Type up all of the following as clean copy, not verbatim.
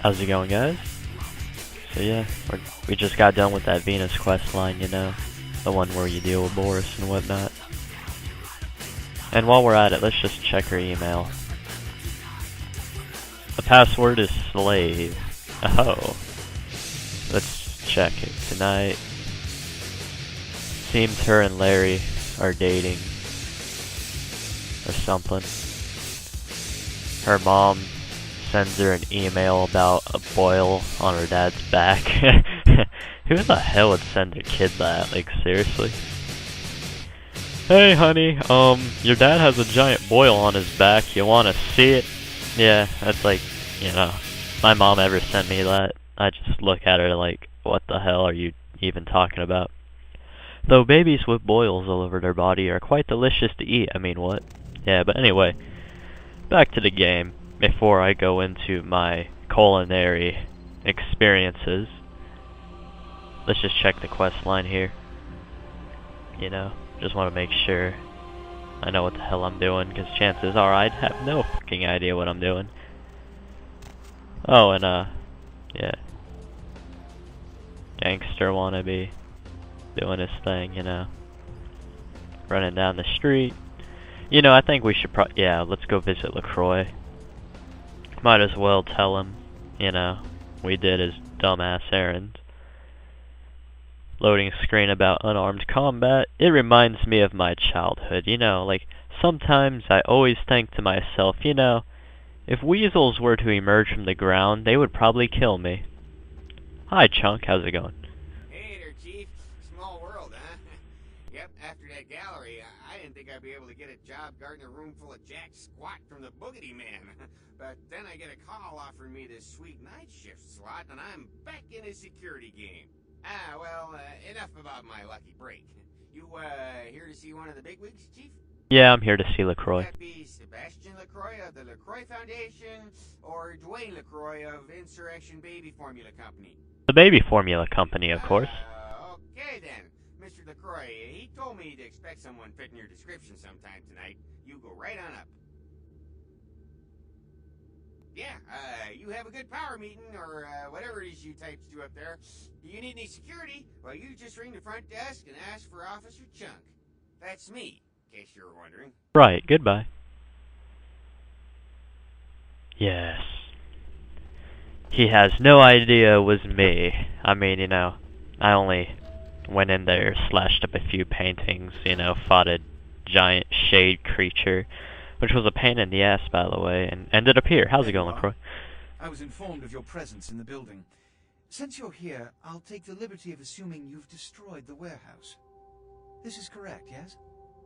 How's it going, guys? So yeah, we just got done with that Venus quest line, you know, the one where you deal with Boris and whatnot. And while we're at it, let's just check her email. The password is slave. Oh. Let's check it tonight. Seems her and Larry are dating. Or something. Her mom sends her an email about a boil on her dad's back. Who the hell would send their kid that? Like, seriously? Hey, honey, your dad has a giant boil on his back. You wanna see it? Yeah, that's like, you know, my mom ever sent me that, I just look at her like, what the hell are you even talking about? Though babies with boils all over their body are quite delicious to eat. I mean, what? Yeah, but anyway, back to the game. Before I go into my culinary experiences, let's just check the quest line here. You know, just want to make sure I know what the hell I'm doing, because chances are I'd have no fucking idea what I'm doing. Oh, and yeah. Gangster wannabe doing his thing, you know. Running down the street. You know, I think we should yeah, let's go visit LaCroix. Might as well tell him, you know, we did his dumbass errand. Loading screen about unarmed combat. It reminds me of my childhood, you know, like, sometimes I always think to myself, you know, if weasels were to emerge from the ground, they would probably kill me. Hi, Chunk, how's it going? Hey there, Chief. Small world, huh? Yep, after that gallery, I didn't think I'd be able to get a job guarding a room full of jack squat from the Boogity Man. But then I get a call offering me this sweet night shift slot, and I'm back in the security game. Enough about my lucky break. You, here to see one of the bigwigs, Chief? Yeah, I'm here to see LaCroix. Would that be Sebastian LaCroix of the LaCroix Foundation, or Dwayne LaCroix of Insurrection Baby Formula Company? The Baby Formula Company, of course. Okay then. Mr. LaCroix, he told me to expect someone fitting your description sometime tonight. You go right on up. Yeah, you have a good power meeting, or whatever it is you types do up there. Do you need any security? Well, you just ring the front desk and ask for Officer Chunk. That's me, in case you were wondering. Right, goodbye. Yes. He has no idea it was me. I mean, you know, I only went in there, slashed up a few paintings, you know, fought a giant shade creature, which was a pain in the ass, by the way, and ended up here. How's it going, LaCroix? I was informed of your presence in the building. Since you're here, I'll take the liberty of assuming you've destroyed the warehouse. This is correct, yes?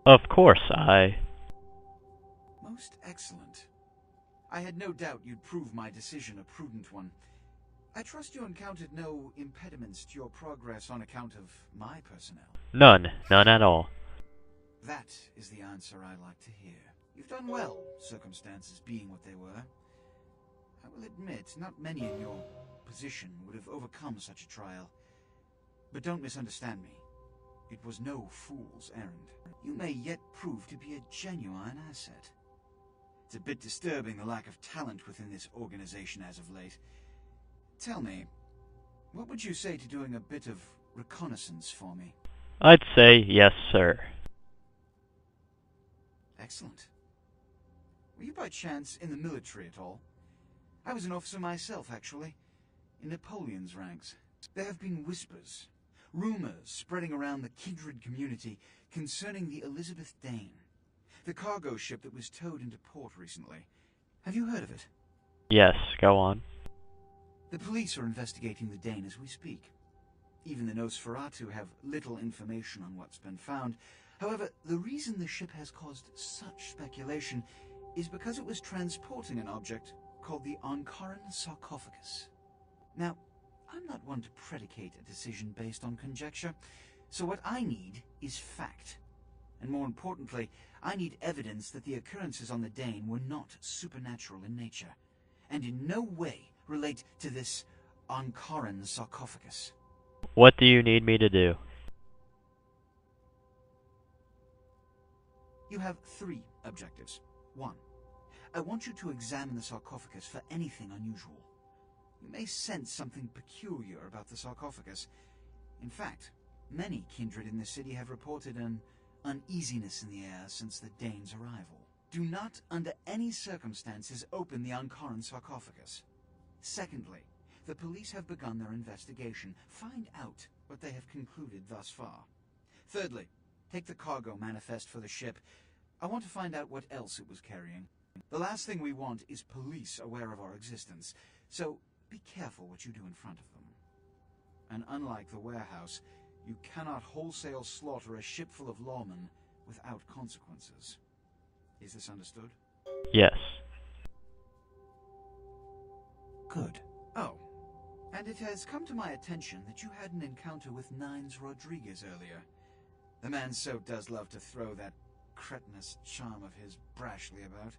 Of course, Most excellent. I had no doubt you'd prove my decision a prudent one. I trust you encountered no impediments to your progress on account of my personnel. None at all. That is the answer I like to hear. You've done well, circumstances being what they were. I will admit, not many in your position would have overcome such a trial. But don't misunderstand me. It was no fool's errand. You may yet prove to be a genuine asset. It's a bit disturbing, the lack of talent within this organization as of late. Tell me, what would you say to doing a bit of reconnaissance for me? I'd say yes, sir. Excellent. Were you by chance in the military at all? I was an officer myself, actually, in Napoleon's ranks. There have been whispers, rumors spreading around the kindred community concerning the Elizabeth Dane, the cargo ship that was towed into port recently. Have you heard of it? Yes, go on. The police are investigating the Dane as we speak. Even the Nosferatu have little information on what's been found. However, the reason the ship has caused such speculation is because it was transporting an object called the Ankaran sarcophagus. Now, I'm not one to predicate a decision based on conjecture, so what I need is fact. And more importantly, I need evidence that the occurrences on the Dane were not supernatural in nature, and in no way relate to this Ankaran sarcophagus. What do you need me to do? You have 3 objectives. 1. I want you to examine the sarcophagus for anything unusual. You may sense something peculiar about the sarcophagus. In fact, many kindred in the city have reported an uneasiness in the air since the Dane's arrival. Do not, under any circumstances, open the Ankaran sarcophagus. Secondly, the police have begun their investigation. Find out what they have concluded thus far. Thirdly, take the cargo manifest for the ship. I want to find out what else it was carrying. The last thing we want is police aware of our existence, so be careful what you do in front of them. And unlike the warehouse, you cannot wholesale slaughter a ship full of lawmen without consequences. Is this understood? Yes. Good. Oh, and it has come to my attention that you had an encounter with Nines Rodriguez earlier. The man so does love to throw that cretinous charm of his brashly about.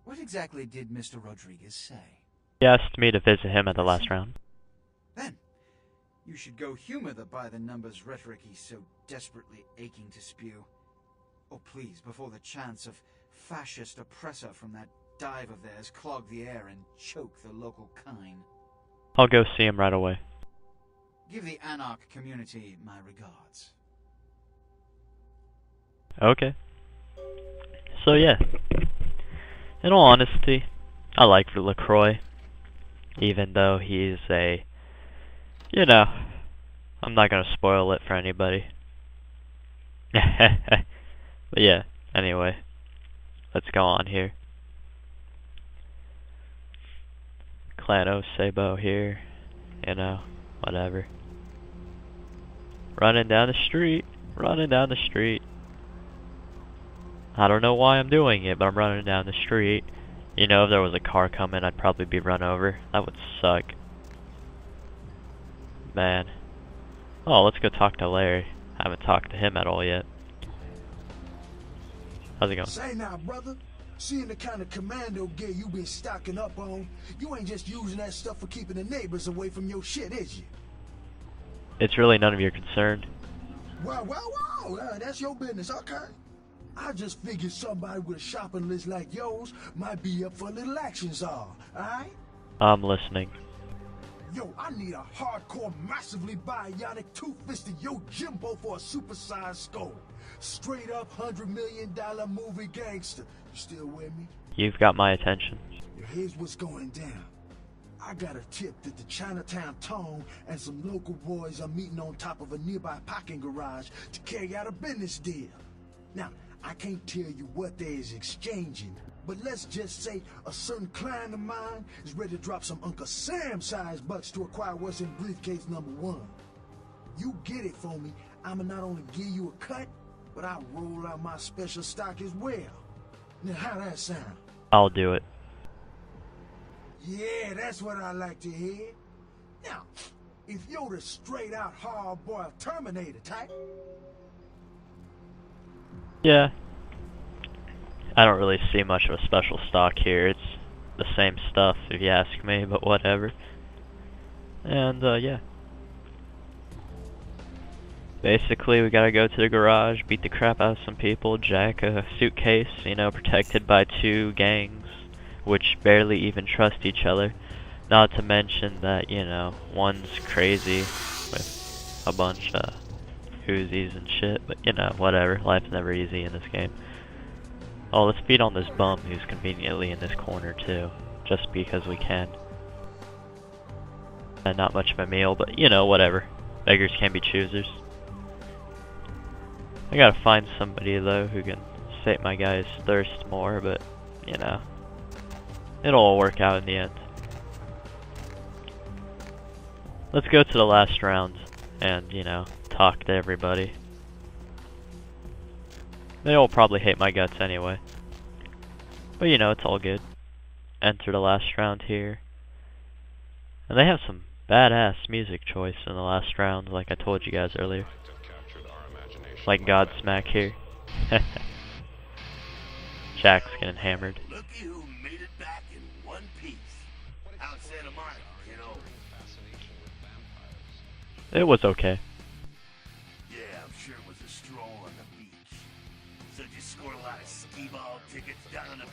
What exactly did Mr. Rodriguez say? He asked me to visit him at the last round. Then, you should go humor the by-the-numbers rhetoric he's so desperately aching to spew. Oh, please, before the chance of fascist oppressor from that dive of theirs clog the air and choke the local kine. I'll go see him right away. Give the Anarch community my regards. Okay. So yeah, in all honesty, I like LaCroix, even though he's a, you know, I'm not gonna spoil it for anybody. But yeah, anyway, let's go on here. Clano Sabo here, you know, whatever. Running down the street, running down the street. I don't know why I'm doing it, but I'm running down the street. You know, if there was a car coming, I'd probably be run over. That would suck. Man. Oh, let's go talk to Larry. I haven't talked to him at all yet. How's it going? Say now, brother, seeing the kind of commando gear you been stocking up on, you ain't just using that stuff for keeping the neighbors away from your shit, is you? It's really none of your concern. Wow, that's your business, okay? I just figured somebody with a shopping list like yours might be up for a little action, czar, alright? I'm listening. Yo, I need a hardcore, massively bionic, two-fisted Yojimbo for a supersized skull. Straight up $100 million movie gangster. You still with me? You've got my attention. Here's what's going down. I got a tip that the Chinatown Tone and some local boys are meeting on top of a nearby parking garage to carry out a business deal. Now, I can't tell you what they is exchanging, but let's just say a certain client of mine is ready to drop some Uncle Sam-sized bucks to acquire what's in briefcase number 1. You get it for me, I'ma not only give you a cut, but I'll roll out my special stock as well. Now, how that sound? I'll do it. Yeah, that's what I like to hear. Now, if you're the straight-out hard-boiled Terminator type... Yeah. I don't really see much of a special stock here. It's the same stuff, if you ask me, but whatever. And, yeah. Basically, we gotta go to the garage, beat the crap out of some people, jack a suitcase, you know, protected by 2 gangs, which barely even trust each other. Not to mention that, you know, one's crazy with a bunch of Uzis and shit, but you know, whatever. Life's never easy in this game. Oh, let's beat on this bum who's conveniently in this corner too, just because we can. And not much of a meal, but you know, whatever. Beggars can be choosers. I gotta find somebody though who can sate my guy's thirst more, but you know, it'll all work out in the end. Let's go to the last round and, you know, talk to everybody. They all probably hate my guts anyway. But you know, it's all good. Enter the last round here. And they have some badass music choice in the last round, like I told you guys earlier. Like Godsmack here. Jack's getting hammered. Looky who made it back in one piece. Outside of Mark, you know. It was okay. Yeah, I'm sure it was a stroll on the beach. So did you score a lot of skee-ball tickets down on the